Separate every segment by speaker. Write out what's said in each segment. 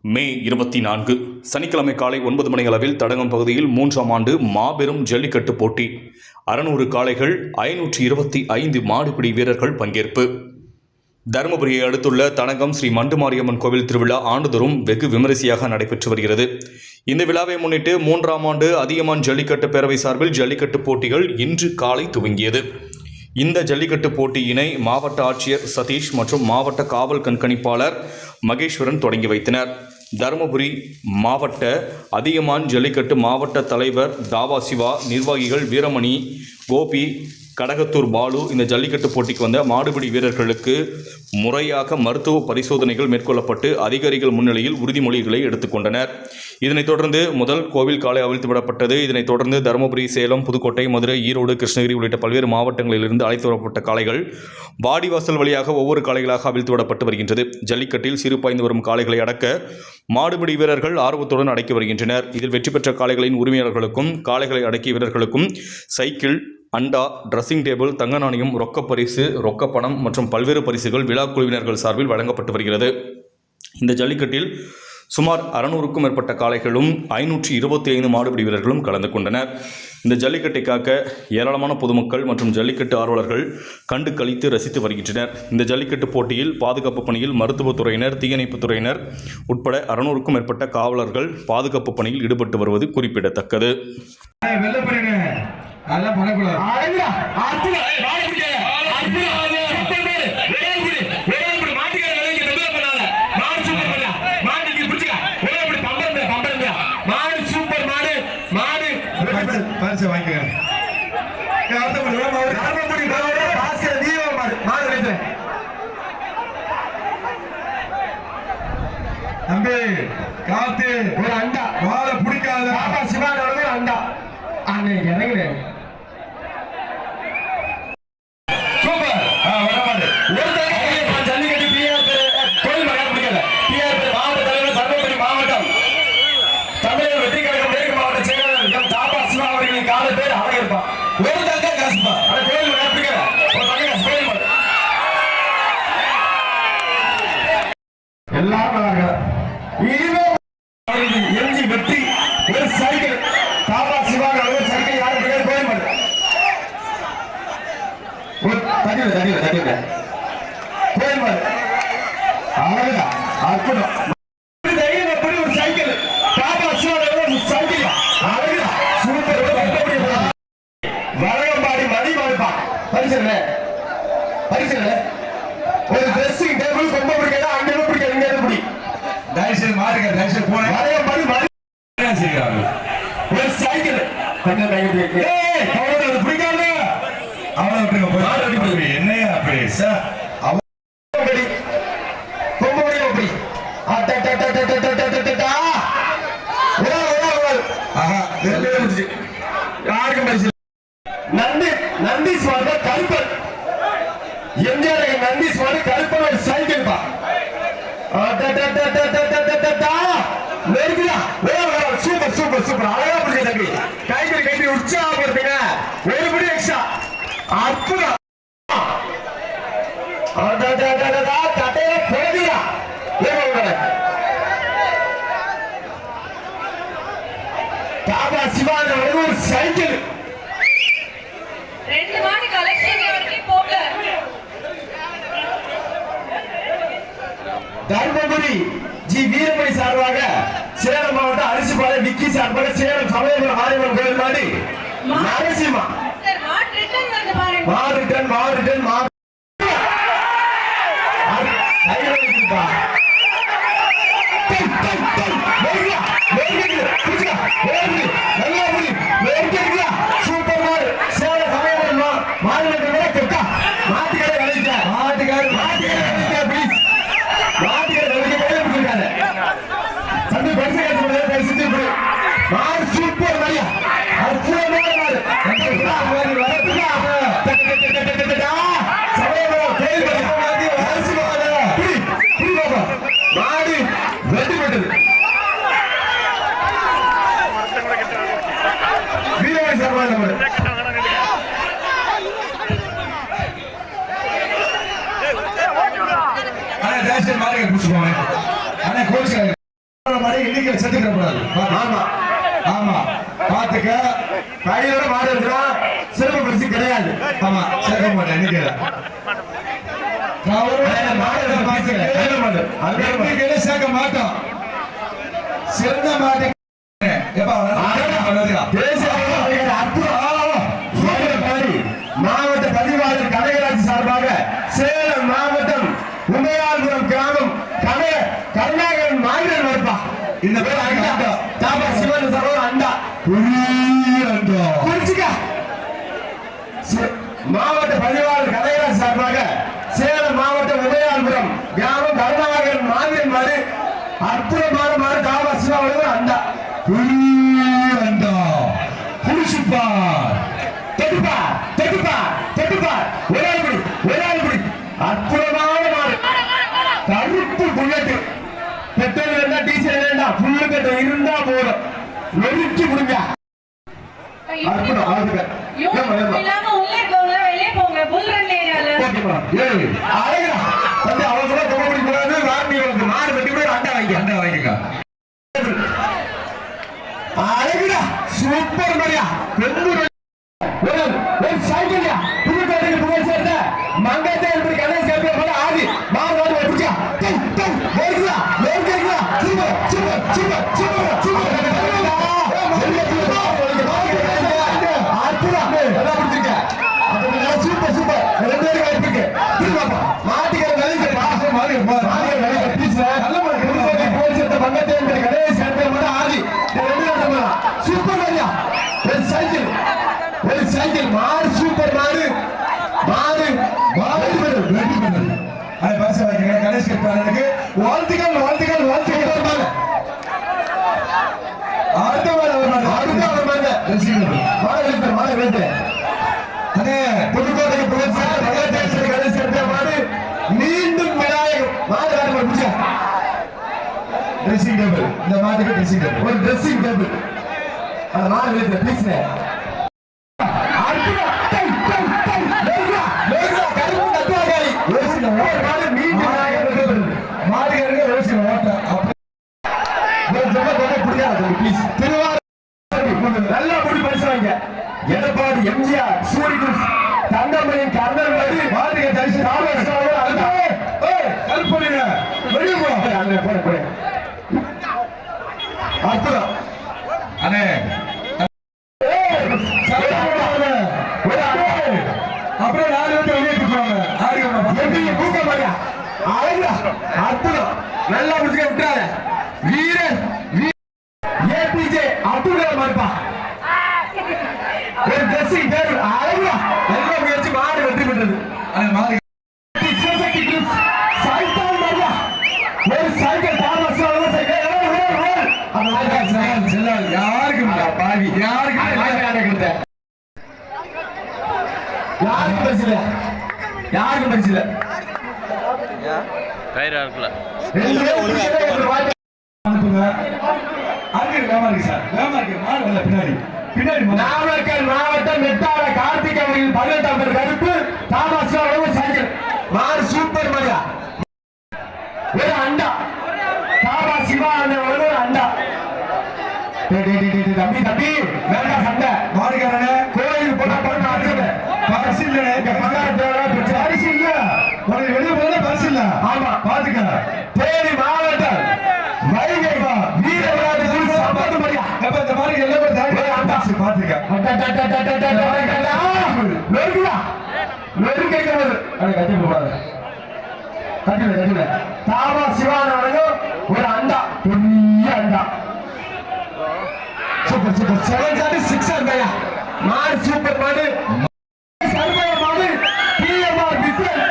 Speaker 1: மே 24 சனிக்கிழமை காலை 9 மணி அளவில் தடகம் பகுதியில் 3ஆம் ஆண்டு மாபெரும் ஜல்லிக்கட்டு போட்டி. 600 காளைகள், 525 மாடுபிடி வீரர்கள் பங்கேற்பு. தருமபுரியை அடுத்துள்ள தடகம் ஸ்ரீ மண்டுமாரியம்மன் கோவில் திருவிழா ஆண்டுதோறும் வெகு விமரிசையாக நடைபெற்று வருகிறது. இந்த விழாவை முன்னிட்டு 3ஆம் ஆண்டு அதியமான் ஜல்லிக்கட்டு பேரவை சார்பில் ஜல்லிக்கட்டு போட்டிகள் இன்று காலை துவங்கியது. இந்த ஜல்லிக்கட்டு போட்டியினை மாவட்ட ஆட்சியர் சதீஷ் மற்றும் மாவட்ட காவல் கண்காணிப்பாளர் மகேஸ்வரன் தொடங்கி வைத்தனர். தருமபுரி மாவட்ட அதியமான் ஜல்லிக்கட்டு மாவட்ட தலைவர் தாவா சிவா, நிர்வாகிகள் வீரமணி, கோபி, கடகத்தூர் பாலு இந்த ஜல்லிக்கட்டு போட்டிக்கு வந்த மாடுபிடி வீரர்களுக்கு முறையாக மருத்துவ பரிசோதனைகள் மேற்கொள்ளப்பட்டு அதிகாரிகள் முன்னிலையில் உறுதிமொழிகளை எடுத்துக்கொண்டனர். இதனைத் தொடர்ந்து முதல் கோவில் காளை அவிழ்த்து விடப்பட்டது. இதனைத் தொடர்ந்து தருமபுரி, சேலம், புதுக்கோட்டை, மதுரை, ஈரோடு, கிருஷ்ணகிரி உள்ளிட்ட பல்வேறு மாவட்டங்களிலிருந்து அழைத்து வரப்பட்ட காளைகள் வாடிவாசல் வழியாக ஒவ்வொரு காளைகளாக அவிழ்த்து விடப்பட்டு வருகின்றது. ஜல்லிக்கட்டில் சிறு பாய்ந்து வரும் காளைகளை அடக்க மாடுபிடி வீரர்கள் ஆர்வத்துடன் அடக்கி வருகின்றனர். இதில் வெற்றி பெற்ற காளைகளின் உரிமையாளர்களுக்கும் காளைகளை அடக்கிய வீரர்களுக்கும் சைக்கிள், அண்டா, டிரெஸ்ஸிங் டேபிள், தங்க நாணயம், ரொக்கப்பரிசு, ரொக்கப்பணம் மற்றும் பல்வேறு பரிசுகள் விழா குழுவினர்கள் சார்பில் வழங்கப்பட்டு வருகிறது. இந்த ஜல்லிக்கட்டில் சுமார் 600க்கும் மேற்பட்ட காளைகளும் 525 மாடுபிடி வீரர்களும் கலந்து கொண்டனர். இந்த ஜல்லிக்கட்டை காக்க ஏராளமான பொதுமக்கள் மற்றும் ஜல்லிக்கட்டு ஆர்வலர்கள் கண்டு கழித்து ரசித்து வருகின்றனர். இந்த ஜல்லிக்கட்டு போட்டியில் பாதுகாப்பு பணியில் மருத்துவத்துறையினர், தீயணைப்புத் துறையினர் உட்பட 600க்கும் மேற்பட்ட காவலர்கள் பாதுகாப்பு பணியில் ஈடுபட்டு வருவது குறிப்பிடத்தக்கது.
Speaker 2: தம்பி காத்து ஒரு அண்டா வாழை பிடிக்காத சிவான அண்டா அன்னைக்கு இறங்குறேன். சூப்பர் வரமாடு ஜல்லிக்கட்டு கோயில் மகன் பிடிக்கல மாவட்ட தலைவர் தருமபுரி மாவட்டம் தமிழக வெற்றி கழகம் மேற்கு மாவட்ட செயலாளர் தாபா சிவா அவர்களின் கால பேர் அழகிருப்பான். ஒரு தங்க காசுப்பா கோயில் மகன் பிடிக்கல ஒரு தங்க காசு கோயில் மகன் எல்லாரும் நல்லா எஞ்சி வெற்றி ஒரு சைக்கிள் தாபா சிவா சைக்கிள் யாரும் பிடிக்காது கோயில் மகன் தட்டில கோயில் மகன் அழகுதான் அற்புதம். ஒரு சைக்கிள் தாபா சிவா சைக்கிள் அழகுதான் சூப்பர். வரகம்பாடி மணி மாடுப்பா பரிசு ஒரு ட்ரெஸ்ஸிங் டேபிள் ரொம்ப பிடிக்காது, அங்கே பிடிக்காது, இங்கே பிடி தயவுசெய்து மாறுங்க. தயவுசெய்து போன வரகம்பாடி மணி செய்கிறார்கள். ஒரு சைக்கிள் பிடிக்காது அவ்வளவு என்னையா பேச நந்தி சுவாமி கருப்பன் எம்ஜிஆர் நந்தி சுவாமி கருப்பன் ஒரு சைக்கிள் பா சூப்பர் சூப்பர் சூப்பர் அழகா பிடிச்ச தம்பி. கைத்தறி உற்சாகப்படுத்துங்க. ஒரு படி எக்ஸ்ட்ரா அற்புதம். தட்டையில பிறகுதா தாபா சிவான ஒரு சைக்கிள் தர்மபுரி ஜி வீரமணி சார்பாக சேலம் மாவட்ட அரிசிபாலை விக்கி சார்பாக சேலம் சமயபுரம் மாரியம்மன் கோயில் மாடி நரசிம்மா மாறுடன் சூப்பர் மாடு சேலம் சமயபுரம் மாரியம்மன் மாட்டுக்கார தம்பி பரிசு சூப்பர் மரியா அற்புதமான மாடு வெற்றி பெற்றது. வீரமணி சார்பாக மாடு மாடு இன்னைக்கு செத்துக்கிற கூடாது. ஆமா ஆமா பாத்துக்க. கையோட மாடு இருந்தா சிறப்பு பரிசு கிடையாது. ஆமா சேர்க்க மாட்டேன் இன்னைக்கு சேர்க்க மாட்டோம். சிறந்த மாட்டு மாவட்ட பதிவாளர் கனகராஜ் சார்பாக சேலம் மாவட்டம் உமையாள்புரம் கிராமம் கருணாகரன் மாவீரன் வருப்பா. இந்த பேர் அண்டா தாபா சிவன் சரோவர் அண்டா குறிச்சிக்க. மாவட்ட பதிவாளர் கனகராஜ் சார்பாக சேலம் மாவட்டம் உமையாள்புரம் கிராமம் கருணாகரன் மாவீரன் மாடு அற்புதமான மாடு தாபா சிவன் அண்டா அண்டா புடிச்சுப்பார். தொட்டுப்பார் தொட்டுப்பார் தொட்டுப்பார். ஒரு ஆள் குடி அற்புதமான மாடு கருப்பு புல்லட்டு. பெட்ரோல் வேண்டாம் டீசல் வேண்டாம் புல்லு பெட்ரோல் இருந்தா போதும். நொறுக்கி முடிஞ்ச அற்புதம். அழகுங்க அவங்க தொகை கூடாது. மாடு வெட்டி கூட அண்டா வாங்கிக்க. அழகுடா சூப்பர் மரியா ஒரு சைக்கிள்யா புதுக்கோட்டைக்கு புகழ் சேர்ந்த மங்கத்தை எப்படி கணேஷ் கேட்பே போல ஆதி மாறு பிடிச்சா super super super super super super super 2 பேருக்கு வாய்ப்பு இருக்கு. மாட்டிக்கிற நிலைக்கு புகழ் சேர்ந்த மங்கத்தை எப்படி கணேஷ் கேட்பே போல ஆதி சூப்பர் மரியா ஒரு சைக்கிள் மாடு சூப்பர் மாடு அது பரிசு வைக்கிறேன். கணேஷ் கேட்பாருக்கு வாழ்த்துக்கள் வாழ்த்துக்கள் வாழ்த்துக்கள். அடுத்த புதுக்கோட்டைக்கு புகழ் சேர்ந்த கணேஷ் கேட்ப மாடு மீண்டும் விநாயகம் மாடு பிடிச்சா ட்ரெஸ்ஸிங் டேபிள். இந்த மாட்டுக்கு ட்ரெஸ்ஸிங் டேபிள் ஒரு ட்ரெஸ்ஸிங் டேபிள் அந்த மாடு வீட்டுல ப்ளீஸ். நல்லா முடி பரிசுவாங்க. எடப்பாடி எம்ஜிஆர் சூரியன் தங்கமணியின் கர்ணன் மாதிரி மாளிகை தரிசி அற்புதம். அண்ணே அப்புறம் 4 பேர் வெளியேற்று போவாங்க. அற்புதம். நல்லா முடிச்சுக்க விட்டுறாரு. வீரன் ஏபிஜே அப்துல் கலாம் இருப்பா. ஒரு ட்ரெஸ்ஸிங் டேபிள் அழகா நல்ல முயற்சி. மாடு வெற்றி பெற்றது. ஒரு சைக்கிள் தாமஸ் யாருக்கு பாவி யாருக்கு பரிசில யாருக்கும் பரிசில
Speaker 3: கயிறா இருக்குல்ல
Speaker 2: நாமக்கல் மாவட்டம் மெட்டால கார்த்திக் அவர்கள் 18ஆம் பேர் கருப்பு தாமஸ் சைக்கிள் மாடு சூப்பர் மரியா. ஒரு அண்டா தாபா சிவா ஒரு அண்டா. தம்பி தம்பி வேண்டா சண்டை மாடுகாரனே கோயில் போனா பரிசு இல்ல பரிசு இல்ல உனக்கு வெளியே போன பரிசு இல்ல. ஆமா பாத்துக்க. தேனி மாவட்டம் வைகை வீரராஜ சம்பந்த மரியா இந்த மாதிரி எல்லாரும் பாத்துக்க. கட்டி போடாது கட்டில தாமா சிவானவனும் ஒரு அண்டா பெரிய அண்டா. சூப்பர் சூப்பர் 7 6 பையா மாடு சூப்பர் மாடு சர்வய மாடு பிஎம்ஆர் விக்ரம்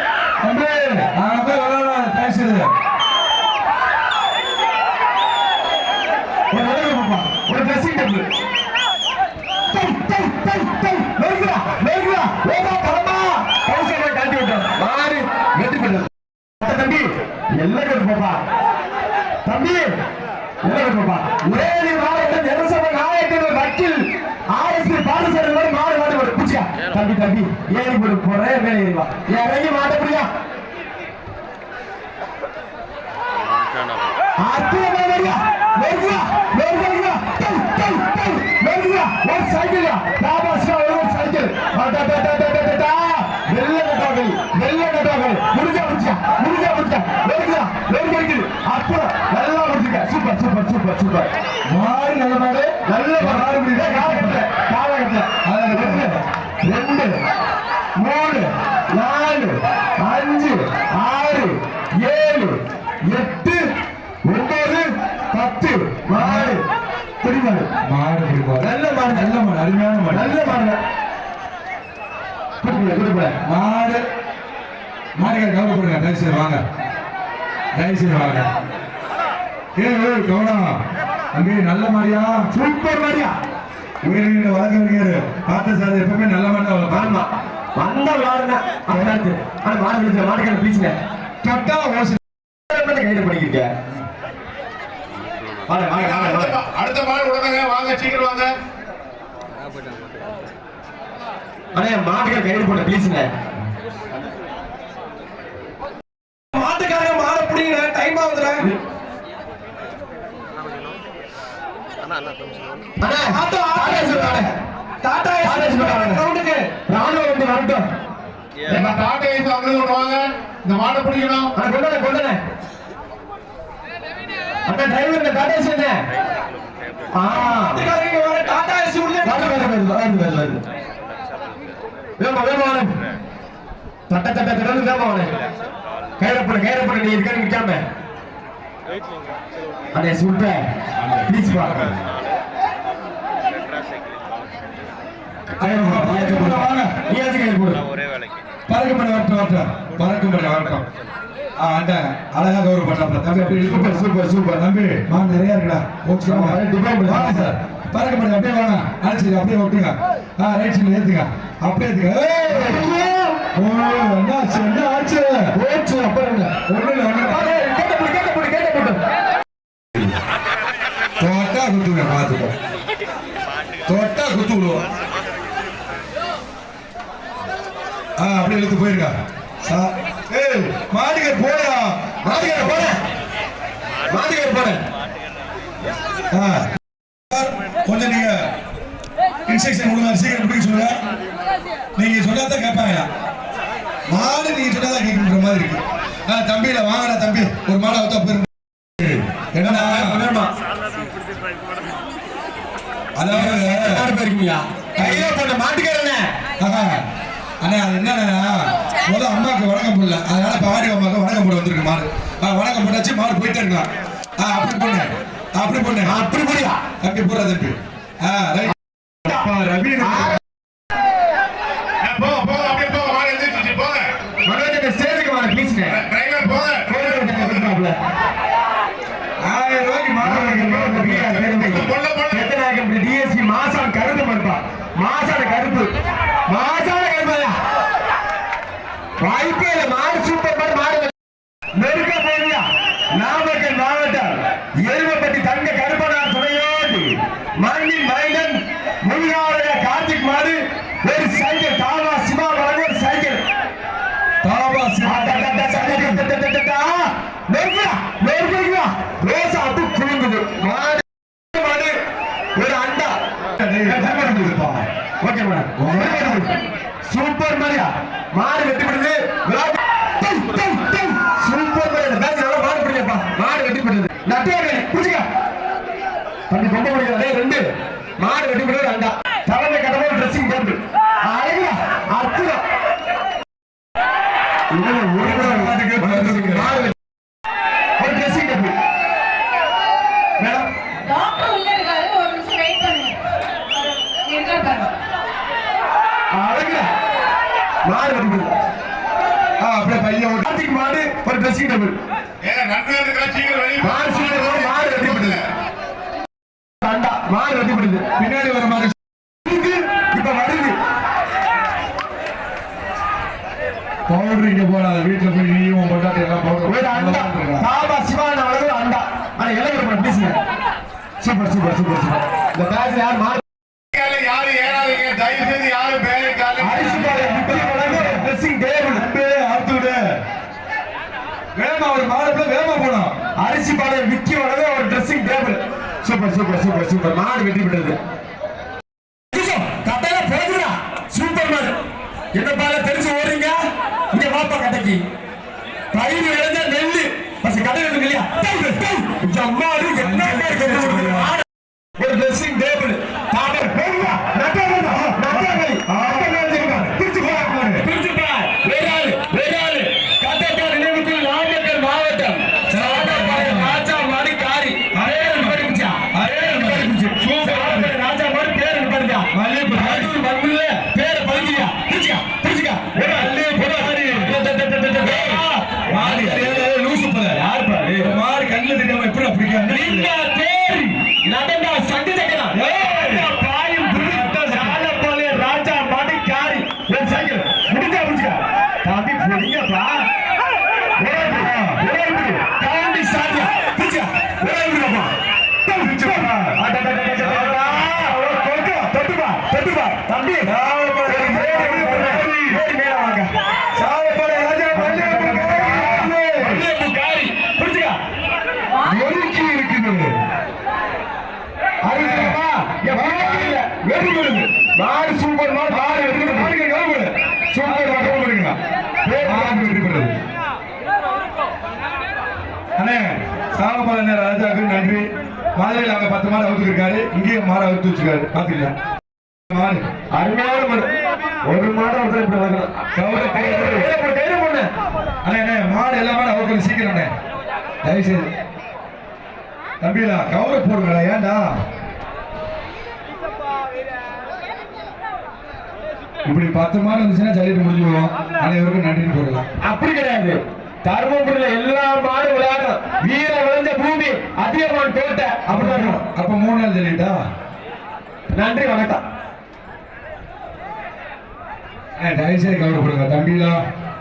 Speaker 2: அம்மே நான் போய் வரலாம் பேசுறது. ஒரு ட்ரெஸ்ஸிங் டேபிள் காட்டி விட்டோம். மாடு வெற்றி பெற்றது. தம்பி எல்லாரும் பாப்பா தம்பி எல்லாரும் பாப்பா. ஒரே மாவட்டம் எரசப நாயக்கர் வக்கீல் ஆர்எஸ்பி பாலசேரி மாதிரி மாடு மாடு பிடிச்சா தம்பி தம்பி ஏறி போடு போறேன் மேலே ஏறிவா இறங்கி மாட்ட முடியா. அற்புதமா அப்புறம் நல்லா முடிச்சுக்க. Super super super super. மாடு நல்ல மாடு, நல்ல மாடு முடியுது. காலகட்டத்தில் 2 3 4 5 6 7 8 9 10 மாடு பிடிமாடு. மாடு பிடிமாடு. நல்ல மாடு, நல்ல மாடு, அருமையான மாடு, நல்ல மாடு. குடுப்பட மாடு. மாடுகள் கவலைப்படுங்க. தயவுசெய்து வாங்க, தயவுசெய்து வாங்க. கவனம் அங்கே. நல்ல மாடியா, சூப்பர் மாடியா. உயிரின வழக்கறிஞர் பார்த்த சார் எப்பவுமே நல்ல மாடு பாருமா. வந்த விளாடுங்க அப்படி. ஆனா மாடு மாடுகள் பீச்சுங்க கட்டா ஓசி கையில பண்ணிக்கிட்ட.
Speaker 3: அடுத்த மாடு விடுங்க. வாங்க, சீக்கிரம் வாங்க.
Speaker 2: அண்ணே மாடுகள் கைது போட்ட ப்ளீஸ்ங்க. மாட்டுக்காரங்க மாட புடிங்க. டைம் ஆகுதுடா. அண்ணா ஆட்டோ சொல்றானே. டாடா சொல்றானே. ரவுண்டுக்கு ராணுவ வந்து வரட்டும்.
Speaker 3: நம்ம டாடா ஏசி அங்க வாங்க. இந்த மாடை பிடிக்கணும்.
Speaker 2: அண்ணா கொண்டனே. அண்ணா டிரைவர் டாடா ஏசி என்ன? மாட்டுக்காரங்க வர டாடா ஏசி உள்ள வருது. வேமா வேமா தட்ட தட்ட திறந்து வேமா வாங்க. கைரப்பட நீ இருக்க நிக்காம. அடே சூப்பர். ப்ளீஸ் வா. வாங்க. நீ ஆச்சு கையில போடு. ஒரே வேலைக்கு. பறக்கும்படி வரட்டும். அண்ணா அழகா கௌரவப்பட்டாப்ல. தம்பி அப்படியே சூப்பர் சூப்பர் சூப்பர். தம்பி மா நிறைய இருக்குடா. ஓகே வாங்க சார். பறக்கும்படி அப்படியே வாங்க. அடிச்சு அப்படியே ஓட்டுங்க. ரைட் சைடுல ஏத்துங்க. அப்படியே ஏத்துங்க. ஓ என்னாச்சு ஓச்சு. அப்புறம் கேட்ட போட்டு தோட்டா குத்துங்க. பார்த்துக்கோ, தோட்டா குத்து விடுவோம். அப்படியே இழுத்து போயிருக்கா. மாடிகர் போயா, மாடிகர் போன. கொஞ்சம் நீங்க இன்ஸ்ட்ரக்ஷன் கொடுங்க. சீக்கிரம் பிடிக்க சொல்லுங்க. நீங்க சொன்னாதான் கேட்பாங்க. மாடு நீங்க சொன்னாதான் கேட்கிற மாதிரி இருக்கு. தம்பியில வாங்கடா தம்பி. ஒரு மாடை அவத்தா போயிருங்க. என்னடா அதாவது போயிருக்கீங்களா? கையில போட்ட மாட்டுக்காரண்ணே. அண்ணா அது என்னன்னா முதல் அம்மாவுக்கு வணக்கம் போடல. அதனால இப்ப ஆடி அம்மாவுக்கு வணக்கம் போட வந்திருக்கு மாடு. வணக்கம் போட்டாச்சு. மாடு போயிட்டே இருக்கலாம். அப்படி பொண்ணு அப்படி போடியா தம்பி போறா தம்பி. ரவி
Speaker 3: போங்க, அப்படியே போங்க. மாடு எந்திரிச்சு போங்க.
Speaker 2: மனோஜ் ஸ்டேஜுக்கு வாங்க ப்ளீஸ்.
Speaker 3: டிரைவர் போங்க.
Speaker 2: 1000 ரூபாய்க்கு மாடு டிஎஸ்பி மாசான் கருப்பு மறுப்பா. மாசான கருப்பு வாய்ப்பே இல்லை. மாடு சூப்பர் மாடு நெருக்க போவியா. நாமக்கல் மாவட்டம் எருமப்பட்டி தங்க கருப்பனார் துணையோடு மண்ணின் மைந்தன் முன்னாளைய கார்த்திக் மாடு. ஒரு சைக்கிள் தாவா சிவா வழங்க ஒரு சைக்கிள் தாவா சிவா நெருக்கா ரோசா அப்பு குழுங்குது. மாடு ஒரு அண்டா. Okay madam. சூப்பர் மாதிரியா மாடு வெட்டி விடுது. சூப்பர் மாதிரி மாடு பிடிக்கப்பா. மாடு வெட்டி விடுது. நட்டியாரு புடிச்சுக்க. தம்பி கொம்ப முடியாது. 2 மாடு வெட்டி விடுறது அண்டா. தலைமை கடமை ட்ரெஸ்ஸிங் டேபிள். அழகா அற்புதம். ஒரு ட்ரெஸ்ஸிங் டேபிள் மேடம்.
Speaker 4: டாக்டர் உள்ள இருக்காரு. ஒரு நிமிஷம் வெயிட் பண்ணுங்க. என்ன பண்ணு?
Speaker 2: அழகா மாடு வெட்டி விடுது. அப்படியே பையன் கார்த்திக் மாடு ஒரு ட்ரெஸ்ஸிங் டேபிள்.
Speaker 3: ஏங்க நண்பர் இருக்கா? சீக்கிரம் வெளிய
Speaker 2: மாடு சீக்கிரம் மாடு வெட்டி விடுது. அண்டா மாடு வெட்டி விடுது. பின்னாடி வர மாடு இப்ப வருது. பவுடர் இங்க போடாத. வீட்டுல போய் நீயும் பொட்டாட்டி எல்லாம் பவுடர். அண்டா தாபா சிவான அழகு அண்டா. ஆனா இளைஞர் பேசுங்க. Super super super super. இந்த பேட்ச் யார் மாடு
Speaker 3: யாரு ஏறாதீங்க. தயவு செய்து யாரும் பேரை கால
Speaker 2: அரிசி பாரு. ட்ரெஸ்ஸிங் டேபிள் ஆத்து விடு. வேமா ஒரு மாடு வேமா போனோம். அரிசி பாரு விக்கி வளர ஒரு dressing table. Super super super super. மாடு வெட்டி விட்டது. கட்டையில போகுதுடா. சூப்பர் மாடு. என்ன பால தெரிஞ்சு ஓடுறீங்க. இங்க வாப்பா கட்டைக்கு பயிர் விளைஞ்ச நெல்லு. பஸ் கடை இருக்கு இல்லையா? என்ன ஒரு ட்ரெஸ்ஸிங் டேபிள் தாமரை போடுவா நட்டாங்க பிரிச்சு பாரு வேறாரு கட்டப்பாடு நினைவுக்குள் நாமக்கல் மாவட்டம் சாதாபாளைய ராஜா மாடி காரி அரே ராஜா மாடி பேரு பாருங்க மல்லிகை மண்ணுல பேரை பழகியா பிரிச்சுக்கா மாடி லூசு போல யார் பாரு மாடு கண்ணுல தெரியாம எப்படி பிடிக்காது நடந்தா சண்டி தக்கலாம் பாயும் சாதாபாளைய ராஜா மாடி காரி சைக்கிள் முடிஞ்சா பிடிச்சுக்கா தம்பி புடிங்கப்பா தாண்டி சாதியா பிடிச்சா தொட்டுப்பா தம்பி மாடு சூப்பர் மாடு சூப்பர் அண்ணே சாலப்பாளைய ராஜாவுக்கு நன்றி. மதுரையில் அங்க 10 மாடு அவுத்து இருக்காரு, இங்கேயும் மாடு அவுத்து வச்சிருக்காரு. பாத்தீங்களா மாடு அருமையான மாடு. ஒரு மாடு அவுத்து இப்படி அண்ணே மாடு எல்லா மாடு அவுத்து சீக்கிரம் அண்ணே தயவு செய்து தம்பிலா கவரை போடுங்களா ஏன்டா இப்படி 10 மாடு இருந்துச்சுன்னா சொல்லிட்டு முடிஞ்சுடுவோம். அனைவருக்கும் நன்றின்னு போடலாம். அப்படி கிடையாது. தர்மபுரியில எல்லா மாடு விளையாடும் வீர விளைஞ்ச பூமி அதிகமான கோட்டை அப்படிதான் இருக்கும். அப்ப 3 நாள் சொல்லிட்டா நன்றி வணக்கம். தயவுசெய்து கவலைப்படுங்க தம்பிலா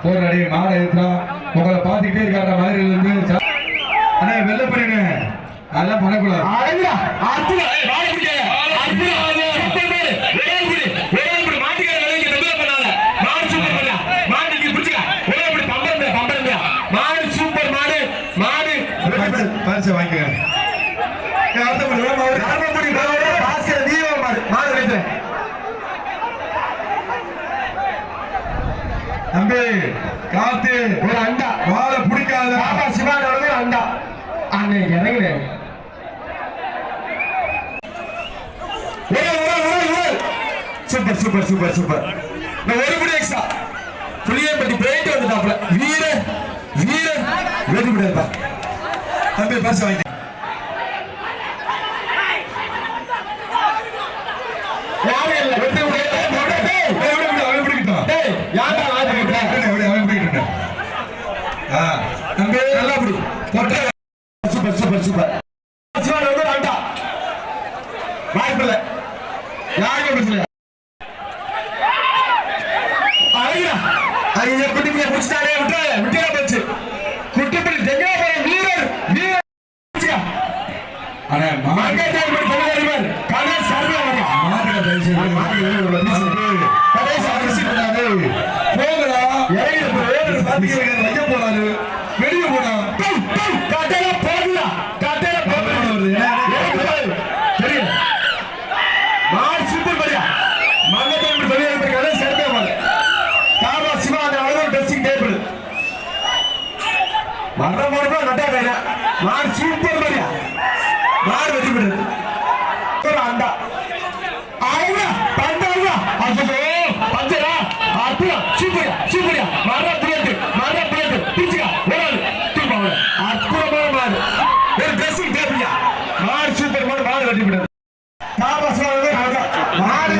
Speaker 2: போராடி மாடை எடுத்தா உங்களை பார்த்துக்கிட்டே இருக்காங்க. மதுரையில இருந்து அண்ணா வெள்ள பண்ணுங்க அதெல்லாம் பண்ணக்கூடாது. பரிசு வாங்கிக்க தம்பி காத்து ஒரு அண்டா வாழை பிடிக்காத சிவானோட அண்டா அண்ணே இறங்குல சூப்பர் சூப்பர் சூப்பர் சூப்பர். ஒரு படி எக்ஸ்ட்ரா புளியம்பட்டி போயிட்டு வந்துட்டாப்ல வீர வீர வெடி விடாதா தம்பி பரிசு வாங்கி சூப்பர் சூப்பர் சூப்பர். வாய்ப்பில்ல யாருமே பேசல. குட்டி பிள்ளை பிடிச்சிட்டாரே விட்டு போச்சு. குட்டி பிள்ளை வீரர் வீரர் வெளியே போனா மாடு சூப்பர் மாதிரியா மாடு வெட்டி விடுறது அண்டா பஞ்சரா சூப்பரியா சூப்பரியா மர புள்ளட்டு பிடிச்சுக்கா ஒரு அற்புதமான மாடு ஒரு ட்ரெஸ்ஸிங் டேபிளியா மாடு சூப்பர் மாடு வெட்டி விடுறது மாடு